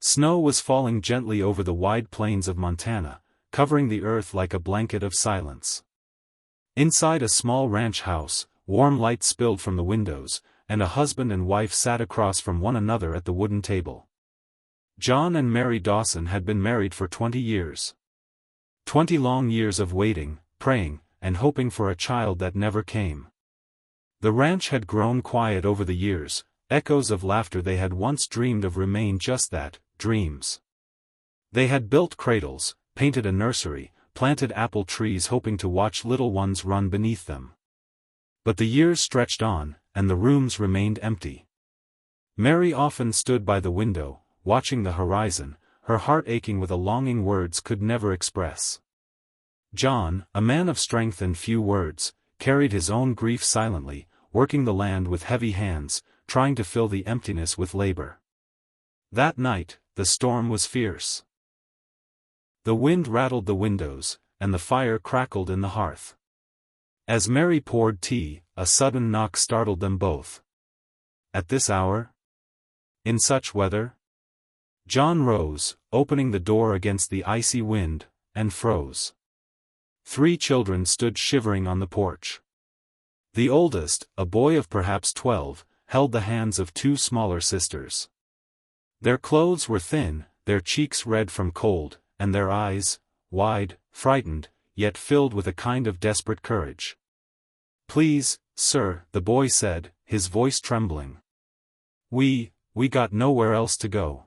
Snow was falling gently over the wide plains of Montana, covering the earth like a blanket of silence. Inside a small ranch house, warm light spilled from the windows, and a husband and wife sat across from one another at the wooden table. John and Mary Dawson had been married for 20 years. 20 long years of waiting, praying, and hoping for a child that never came. The ranch had grown quiet over the years. Echoes of laughter they had once dreamed of remained just that, dreams. They had built cradles, painted a nursery, planted apple trees hoping to watch little ones run beneath them. But the years stretched on, and the rooms remained empty. Mary often stood by the window, watching the horizon, her heart aching with a longing words could never express. John, a man of strength and few words, carried his own grief silently, working the land with heavy hands, trying to fill the emptiness with labor. That night, the storm was fierce. The wind rattled the windows, and the fire crackled in the hearth. As Mary poured tea, a sudden knock startled them both. At this hour? In such weather? John rose, opening the door against the icy wind, and froze. 3 children stood shivering on the porch. The oldest, a boy of perhaps 12, held the hands of 2 smaller sisters. Their clothes were thin, their cheeks red from cold, and their eyes, wide, frightened, yet filled with a kind of desperate courage. "Please, sir," the boy said, his voice trembling. We got nowhere else to go."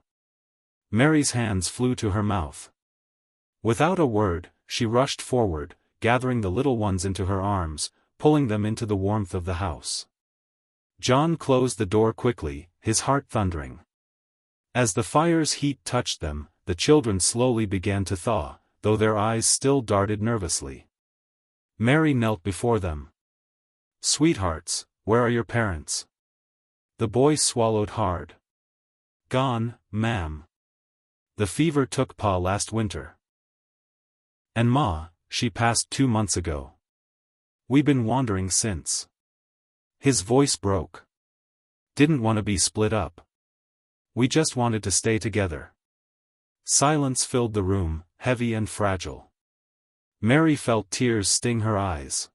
Mary's hands flew to her mouth. Without a word, she rushed forward, gathering the little ones into her arms, pulling them into the warmth of the house. John closed the door quickly, his heart thundering. As the fire's heat touched them, the children slowly began to thaw, though their eyes still darted nervously. Mary knelt before them. "Sweethearts, where are your parents?" The boy swallowed hard. "Gone, ma'am. The fever took Pa last winter. And Ma, she passed 2 months ago. We been wandering since." His voice broke. "Didn't want to be split up. We just wanted to stay together." Silence filled the room, heavy and fragile. Mary felt tears sting her eyes.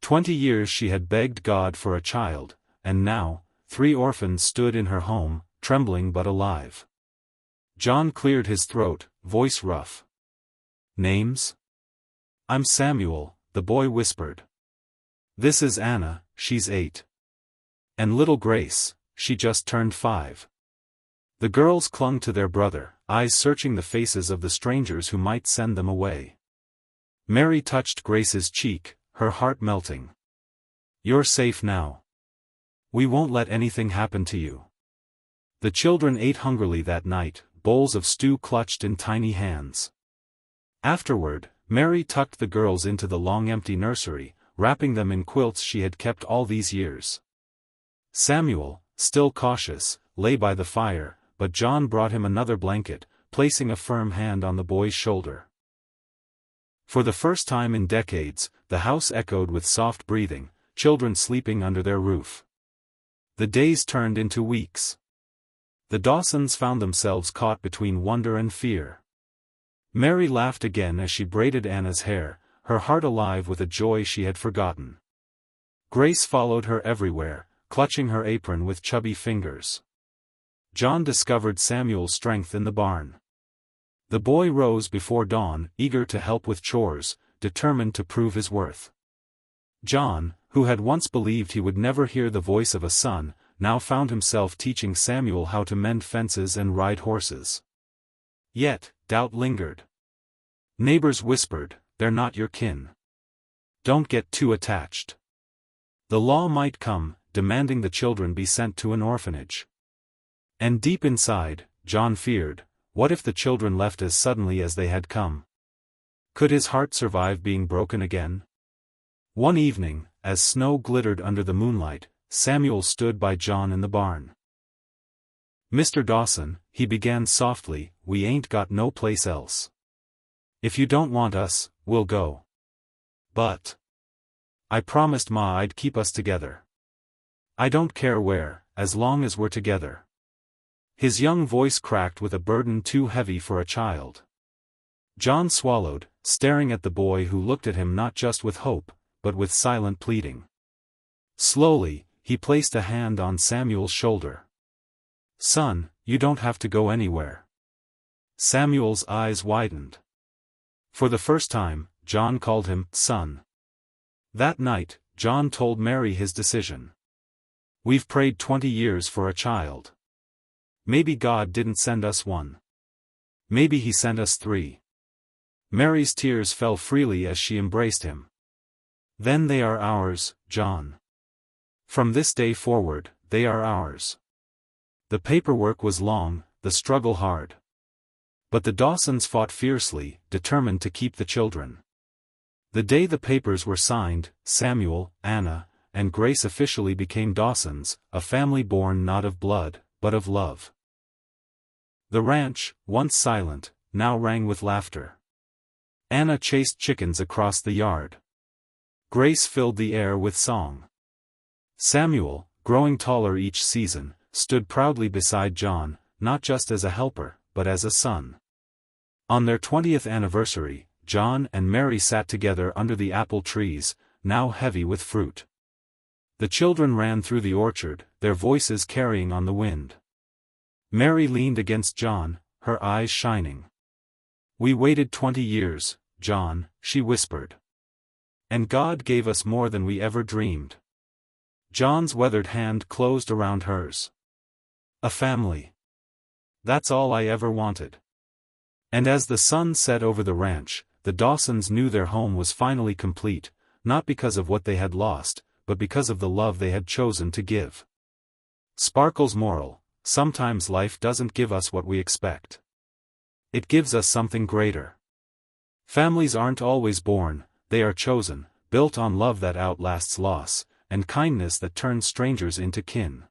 20 years she had begged God for a child, and now, 3 orphans stood in her home, trembling but alive. John cleared his throat, voice rough. "Names?" "I'm Samuel," the boy whispered. "This is Anna, she's 8. And little Grace, she just turned 5. The girls clung to their brother, eyes searching the faces of the strangers who might send them away. Mary touched Grace's cheek, her heart melting. "You're safe now. We won't let anything happen to you." The children ate hungrily that night, bowls of stew clutched in tiny hands. Afterward, Mary tucked the girls into the long empty nursery, wrapping them in quilts she had kept all these years. Samuel, still cautious, lay by the fire, but John brought him another blanket, placing a firm hand on the boy's shoulder. For the first time in decades, the house echoed with soft breathing, children sleeping under their roof. The days turned into weeks. The Dawsons found themselves caught between wonder and fear. Mary laughed again as she braided Anna's hair, her heart alive with a joy she had forgotten. Grace followed her everywhere, clutching her apron with chubby fingers. John discovered Samuel's strength in the barn. The boy rose before dawn, eager to help with chores, determined to prove his worth. John, who had once believed he would never hear the voice of a son, now found himself teaching Samuel how to mend fences and ride horses. Yet, doubt lingered. Neighbors whispered, "They're not your kin. Don't get too attached." The law might come, demanding the children be sent to an orphanage. And deep inside, John feared, what if the children left as suddenly as they had come? Could his heart survive being broken again? One evening, as snow glittered under the moonlight, Samuel stood by John in the barn. "Mr. Dawson," he began softly, "we ain't got no place else. If you don't want us, we'll go. But I promised Ma I'd keep us together. I don't care where, as long as we're together." His young voice cracked with a burden too heavy for a child. John swallowed, staring at the boy who looked at him not just with hope, but with silent pleading. Slowly, he placed a hand on Samuel's shoulder. "Son, you don't have to go anywhere." Samuel's eyes widened. For the first time, John called him son. That night, John told Mary his decision. "We've prayed 20 years for a child. Maybe God didn't send us one. Maybe He sent us 3. Mary's tears fell freely as she embraced him. "Then they are ours, John. From this day forward, they are ours." The paperwork was long, the struggle hard. But the Dawsons fought fiercely, determined to keep the children. The day the papers were signed, Samuel, Anna, and Grace officially became Dawsons, a family born not of blood, but of love. The ranch, once silent, now rang with laughter. Anna chased chickens across the yard. Grace filled the air with song. Samuel, growing taller each season, stood proudly beside John, not just as a helper, but as a son. On their 20th anniversary, John and Mary sat together under the apple trees, now heavy with fruit. The children ran through the orchard, their voices carrying on the wind. Mary leaned against John, her eyes shining. "We waited 20 years, John," she whispered. "And God gave us more than we ever dreamed." John's weathered hand closed around hers. "A family. That's all I ever wanted." And as the sun set over the ranch, the Dawsons knew their home was finally complete, not because of what they had lost, but because of the love they had chosen to give. Sparkle's moral: sometimes life doesn't give us what we expect. It gives us something greater. Families aren't always born, they are chosen, built on love that outlasts loss, and kindness that turns strangers into kin.